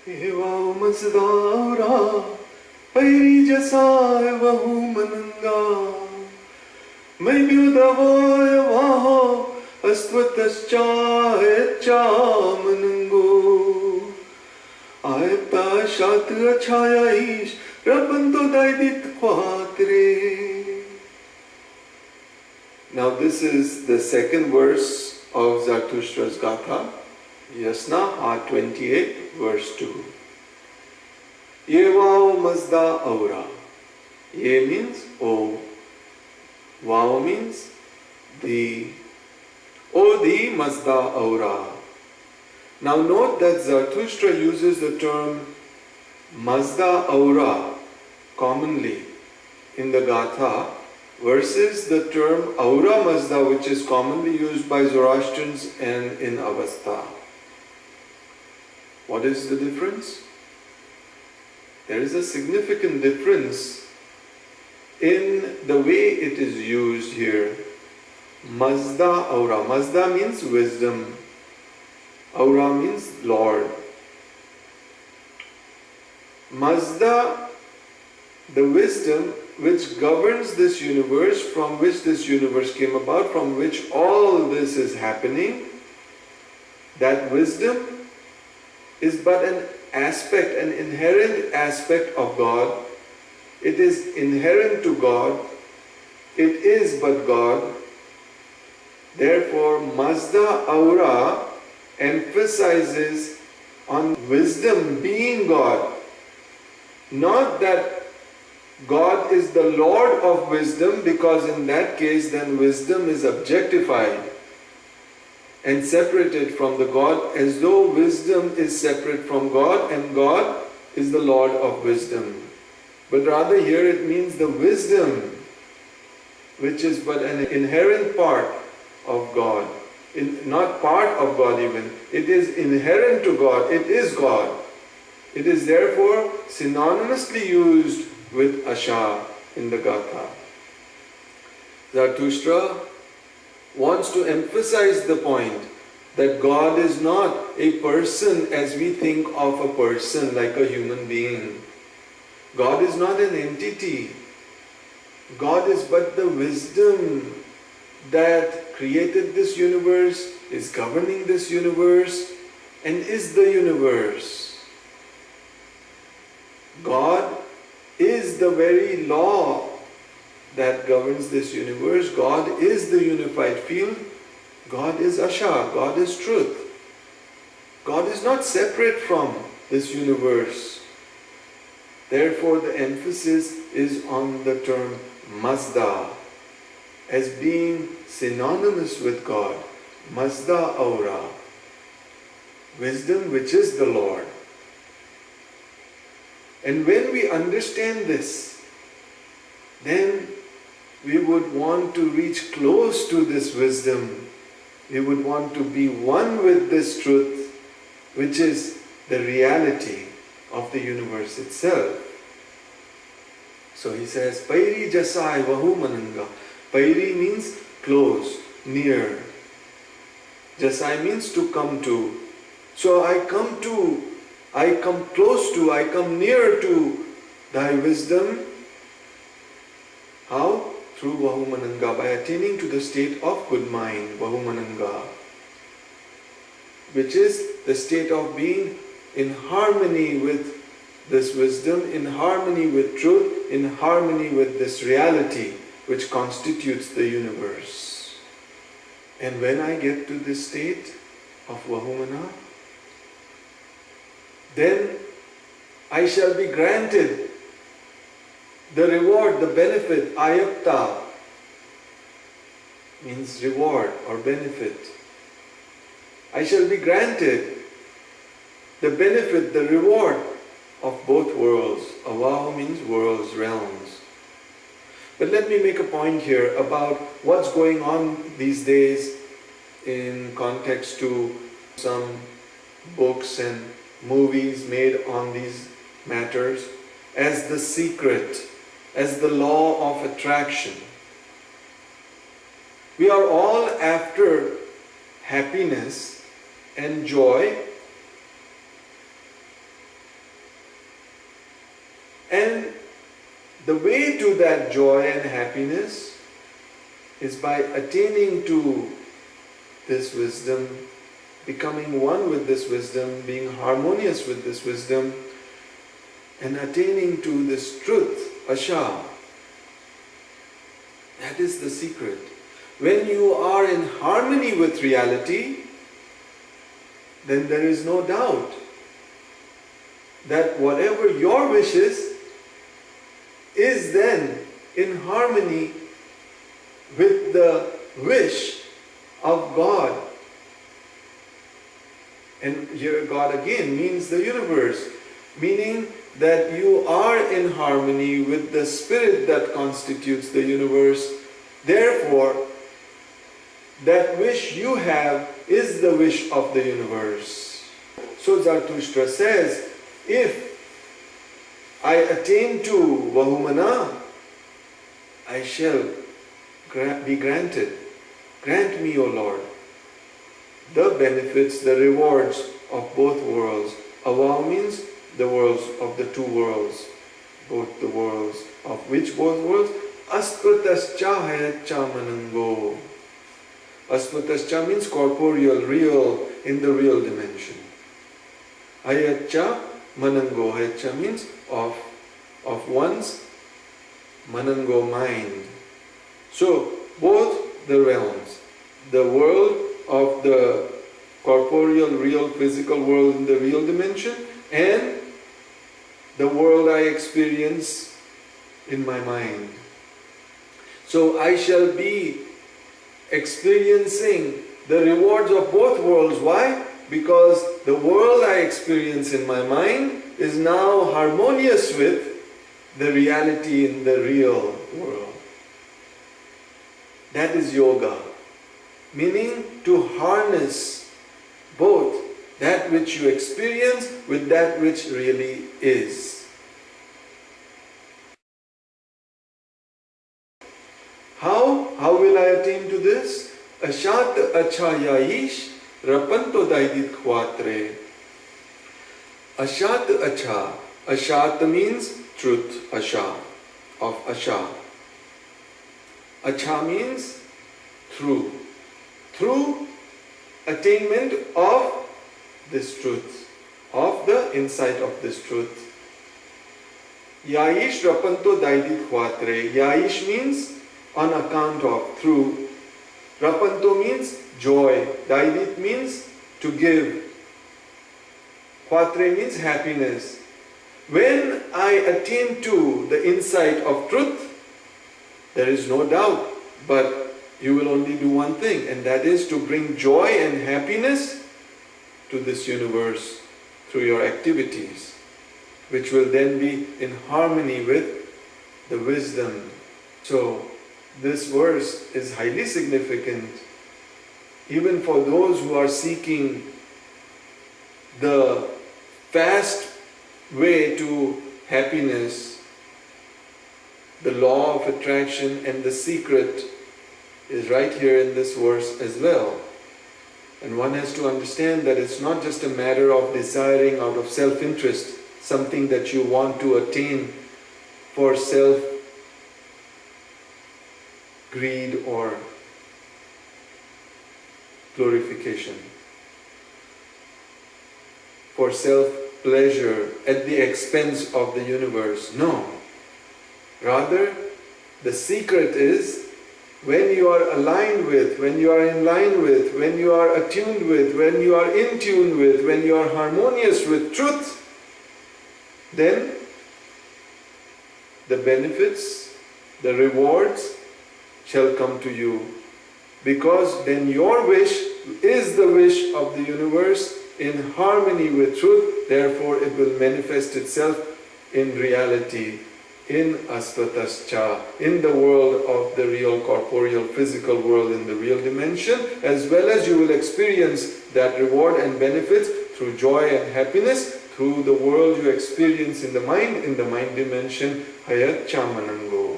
Eva Masdaura, Pairi Jasai Vahu Mananga, Mayudavoya Vaho, Astvatascha Echa Manango, Aeta Shatra Chayaish, Rabanto Daidit Quatre. Now this is the second verse of Zarathushtra's Gatha. Yasna, Heart 28, verse 2. Yevao Mazda Aura. Ye means O. Vao means the. O the Mazda Aura. Now note that Zarathustra uses the term Mazda Aura commonly in the Gatha versus the term Aura Mazda, which is commonly used by Zoroastrians and in Avastha. What is the difference? There is a significant difference in the way it is used here. Mazda Aura. Mazda means wisdom. Aura means Lord. Mazda, the wisdom which governs this universe, from which this universe came about, from which all this is happening, that wisdom is but an aspect, an inherent aspect of God. It is inherent to God. It is but God. Therefore, Mazda Aura emphasizes on wisdom being God. Not that God is the Lord of wisdom, because in that case then wisdom is objectified and separated from the God, as though wisdom is separate from God and God is the Lord of wisdom. But rather here it means the wisdom which is but an inherent part of God. Not part of God even. It is inherent to God. It is God. It is therefore synonymously used with Asha in the Gatha. Zarathustra wants to emphasize the point that God is not a person as we think of a person, like a human being. God is not an entity. God is but the wisdom that created this universe, is governing this universe, and is the universe. God is the very law that governs this universe. God is the unified field. God is Asha. God is truth. God is not separate from this universe. Therefore, the emphasis is on the term Mazda as being synonymous with God. Mazda Aura. Wisdom which is the Lord. And when we understand this, then we would want to reach close to this wisdom. We would want to be one with this truth, which is the reality of the universe itself. So he says, Pairi Jasai Vahu Mananga. Pairi means close, near. Jasai means to come to. So I come close to, I come near to thy wisdom. How? Through Vahumananga, by attaining to the state of good mind, Vahumananga, which is the state of being in harmony with this wisdom, in harmony with truth, in harmony with this reality which constitutes the universe. And when I get to this state of Vahumana, then I shall be granted the reward, the benefit. Ayapta means reward or benefit. I shall be granted the benefit, the reward of both worlds. Avaho means worlds, realms. But let me make a point here about what's going on these days in context to some books and movies made on these matters as the secret, as the law of attraction. We are all after happiness and joy And the way to that joy and happiness is by attaining to this wisdom, becoming one with this wisdom, being harmonious with this wisdom, and attaining to this truth, asha. That is the secret. When you are in harmony with reality, then there is no doubt that whatever your wish is then in harmony with the wish of God. And here God again means the universe, meaning that you are in harmony with the spirit that constitutes the universe. Therefore, that wish you have is the wish of the universe. So Zarathushtra says, if I attain to Vahumana, I shall be granted. Grant me, O Lord, the benefits, the rewards of both worlds. Ava means the worlds of the two worlds. Both the worlds. Of which both worlds? Aspratascha hayaccha manango. Aspratascha means corporeal, real, in the real dimension. Hayaccha manango. Hayaccha means of one's manango mind. So, both the realms, the world of the corporeal, real, physical world in the real dimension, and the world I experience in my mind. So I shall be experiencing the rewards of both worlds. Why? Because the world I experience in my mind is now harmonious with the reality in the real world. That is yoga, meaning to harness both that which you experience with that which really is. How will I attain to this? Ashat achayaish rapanto daidit khwatre. Ashat acha. Ashat means truth, asha, of asha. Acha means through. Through attainment of this truth, of the insight of this truth. Yaish rapanto daidit khwatre. Yaish means on account of, through. Rapanto means joy. Daidit means to give. Khwatre means happiness. When I attain to the insight of truth, there is no doubt, but you will only do one thing, and that is to bring joy and happiness to this universe through your activities, which will then be in harmony with the wisdom. So, this verse is highly significant, even for those who are seeking the fast way to happiness. The law of attraction and the secret is right here in this verse as well. And one has to understand that it's not just a matter of desiring out of self-interest, something that you want to attain for self-greed or glorification, for self-pleasure at the expense of the universe. No. Rather, the secret is when you are aligned with, when you are in line with, when you are attuned with, when you are in tune with, when you are harmonious with truth, then the benefits, the rewards shall come to you. Because then your wish is the wish of the universe in harmony with truth, therefore it will manifest itself in reality, in Asvatascha, in the world of the real corporeal physical world, in the real dimension, as well as you will experience that reward and benefits through joy and happiness, through the world you experience in the mind dimension, Hayat Chamanango.